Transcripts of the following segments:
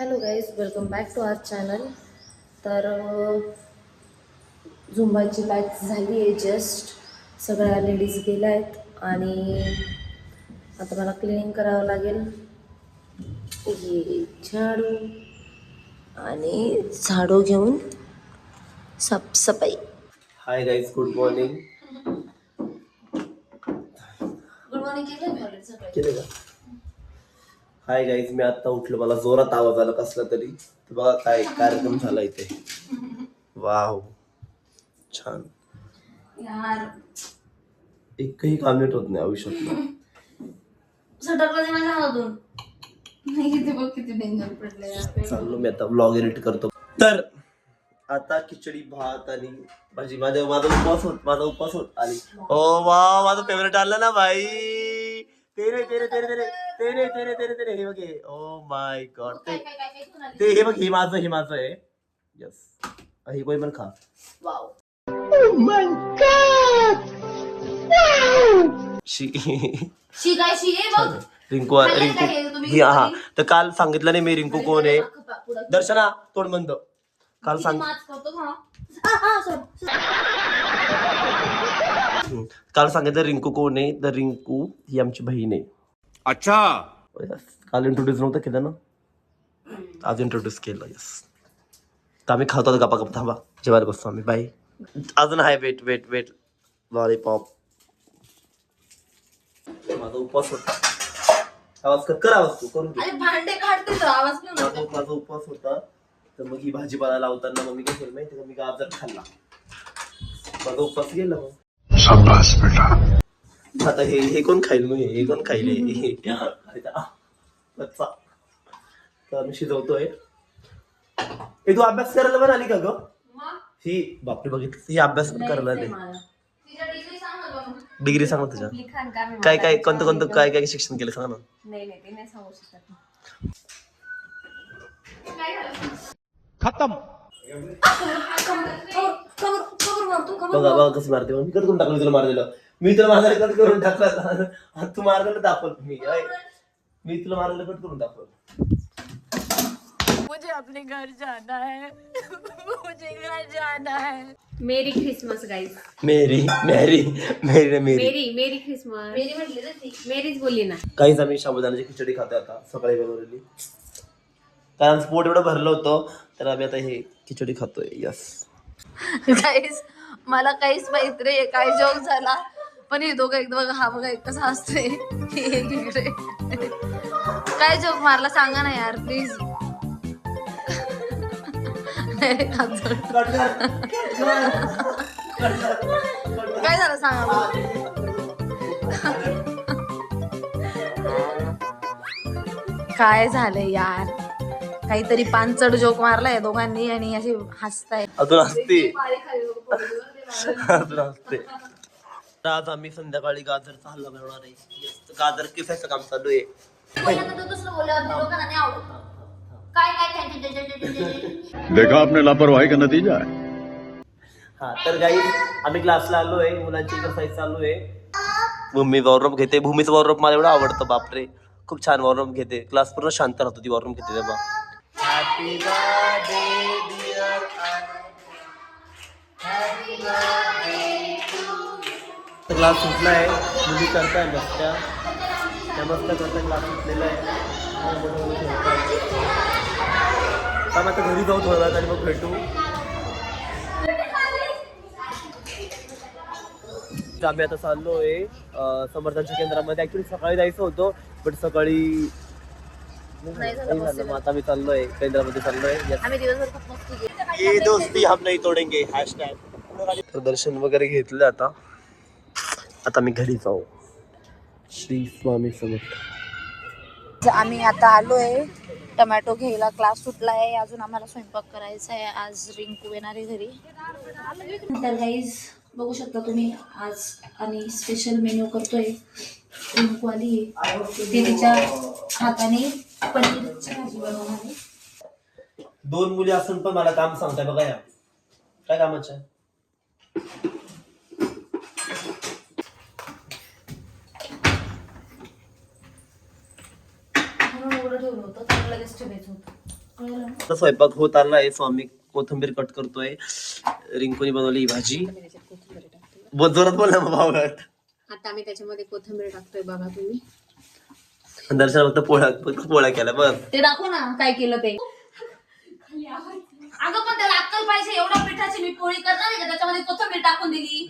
Hello guys, welcome back to our channel. तर झुंबाची batch झाली आहे जस्ट. सगळ्या लेडीज गेल्या आहेत आणि आता मला क्लिनिंग करावं लागेल. हे झाडू आणि झाडू घेऊन साफसफाई. Hi guys, good morning. Good morning केलं का? हाय गाईज, मी आता उठलो. मला जोरात आवाज आला कसला तरी. तर बघा काय कार्यक्रम झाला इथे. वाव, छान. यार एकही काम नीट होत नाही आयुष्यात. सटकला माझ्या हातून. नाही किती बघ किती डेंजर पडले. चाललो मी आता ब्लॉग एडिट करतो. तर आता खिचडी भात आणि भाजी. माझा उपवास होत आली. ओ वा, माझं फेवरेट आलं ना भाई. तेरे तेरे तेरे तेरे तेरे तेरे तेरे तेरे हे बघे. Oh my God. ते हे बघ, हे माझं आहे. यस, हे कोणी पण खा. वाव. शिकायची आहे बघ. रिंकू ही हा. तर काल सांगितलं नाही मी रिंकू कोण आहे. दर्शना तोंड बंद. काल सांगितलं रिंकू कोण आहे. तर रिंकू ही आमची बहीण आहे. अच्छा, काल इंट्रोड्यूस नव्हतं केलं ना, आज इंट्रोड्यूस केलं. यस. तर आम्ही खातो गप्पा गप्पा. थांबा, जेवायला बसतो आम्ही. बाय. अजून आहे. Wait lollipop. माझा उपवास होता. आवाज कर आवाज तू करून घे. भांडे काढते तर आवाज माझा उपवास होता. तर मग ही भाजीपाला लावताना मग मी काय केलं माहिती का, मी गाजर खाल्ला. माझा उपवास गेला. मग शाबास बेटा. आता हे कोण खाईल मग? हे कोण खाईल? कच्चा. तर आम्ही शिजवतोय. हे तू अभ्यास करायला पण आली का ग? ही बापरे, बघितलं ही अभ्यास पण करायला नाही. डिग्री सांग तुझ्या. काय कोणतं काय शिक्षण केलं सांग ना. नाही सांगू शकत. खत्म. बघा कसं मारते. मी कट करून टाकलं तुला मारलेलं. मी तुला मारायला कट करून टाकला. तू मारलेलं दाखवल. मी तुला मारलेलं कट करून दाखवल. मुझे अपने घर जाना है. मुझे घर जाना है. Merry Christmas guys. Merry Christmas. Merry म्हटली ना ती. मेरीच बोलली ना. काहीच आम्ही साबुदाण्याची खिचडी खातोय आता. सकाळी बनवलेली. कारण पोट एवढं भरलं होतं, तर आम्ही आता हे खिचडी खातोय. यस गाईस, मला काहीच माहित रे काय जोक झाला, पण हे दोघं एकदम बघा. हा बघा एक कसा हसतोय. काय जोक मारला सांगा ना यार प्लीज. काय झालं सांगा. काय झालंय यार, काहीतरी पानचड जोक मारलाय दोघांनी आणि अशी हसताय. अजून हसते. आज आम्ही संध्याकाळी गाजरचा हलवा बनवणार आहे. गाजर किसायचं काम चालू आहे. देखा आपने लापरवाही का नतीजा है. हा, तर गाईज आम्ही क्लासला आलोय. मुलांची एक्सरसाइज चालू आहे. भूमी वॉर्मअप घेते. भूमीचं वॉर्मअप मला एवढं आवडतं. बापरे, खूप छान वॉर्मअप घेते. क्लास पूर्ण शांत राहतो ती वॉर्मअप घेते तेव्हा. Happy birthday dear. क्लास सुटला आहे. मुली करताय मस्त. त्या मस्त करता. क्लास सुटलेला आहे. आता घरी जाऊ थोड्या वेळात आणि मग भेटू. आम्ही आता चाललोय समर्थांच्या केंद्रामध्ये. ऍक्च्युली सकाळी जायचं होतं, पण सकाळी नाही झालं. मग आता मी चाललोय केंद्रामध्ये. चाललोय. ये दोस्ती हम नहीं तोडेंगे #. दर्शन वगैरे घेतलं. आता मी घरी जाऊ. श्री स्वामी समर्थ. आम्ही आता आलोय टोमॅटो घ्यायला. क्लास सुटला आहे. अजून आम्हाला स्वयंपाक करायचा आहे. आज रिंकू येणार आहे घरी. तर गाईज बघू शकता तुम्ही, आज आणि स्पेशल मेन्यू करतोय. रिंकू आली ती तिच्या हाताने पनीरची भाजी बनवणार आहे. 2 मुली असून पण मला काम सांगताय बघा. या काय कामाचं आहे? ठेवलं होतं तर लगेच ठेवायचं होतं. आता स्वयंपाक होत आलाय. स्वामी कोथिंबीर कट करतोय. रिंकूनी बनवली ही भाजी. बहुत जोरात बोल ना भावगट. आता आम्ही त्याच्यामध्ये कोथिंबीर टाकतोय बघा तुम्ही. दर्शन फक्त पोळ्या केल्या बस. ते दाखव ना काय केलं ते. अगं पण त्याला अक्कल पाहिजे. एवढ्या पिठाची मी पोळी करणार आहे का त्याच्यामध्ये कोथिंबीर टाकून दिली.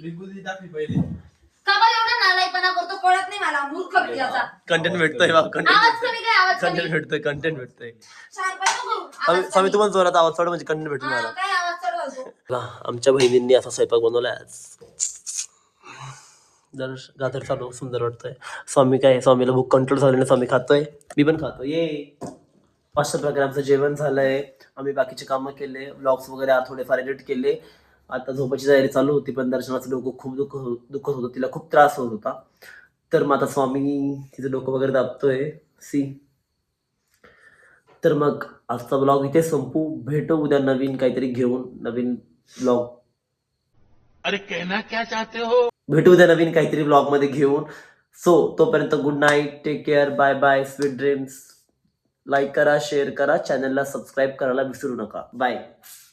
का बरं एवढा नालायपणा करतो कळत नाही मला. मूर्ख याचा कंटेंट भेटतोय आवाज कमी काय आवाज कमी. कंटेंट भेटतोय. शार्प नको करू. आवाज स्वामी कमी. तुम्हाला जोरात आवाज चढ म्हणजे कंटेंट भेटतो हा, मला. काय आवाज चढवतो. आमच्या बहिणींनी असा स्वयंपाक बनवलाय आज. जर गाजर चालू सुंदर वाटतंय. स्वामी काय स्वामीला भूक कंट्रोल झाल्याने स्वामी खातोय. मी पण खातो. ये अशा प्रकारे आमचं जेवण झालंय. आम्ही बाकीचे कामं केले. व्लॉग्स वगैरे थोडेफार एडिट केले. आता झोपायची तयारी चालू होती पण दर्शनाचं डोकं खूप दुखत होतं. तिला खूप त्रास होत होता. तर मग आता स्वामी तिचं डोकं वगैरे दाबतोय. तर मग आजचा ब्लॉग इथे संपू. भेटू उद्या नवीन काहीतरी घेऊन. नवीन ब्लॉग अरे कहना क्या चाहते हो. भेटू उद्या नवीन काहीतरी ब्लॉग मध्ये घेऊन. सो तोपर्यंत good night. Take care. Bye bye. Sweet dreams. Like करा, शेअर करा, चॅनलला सबस्क्राईब करायला विसरू नका. बाय.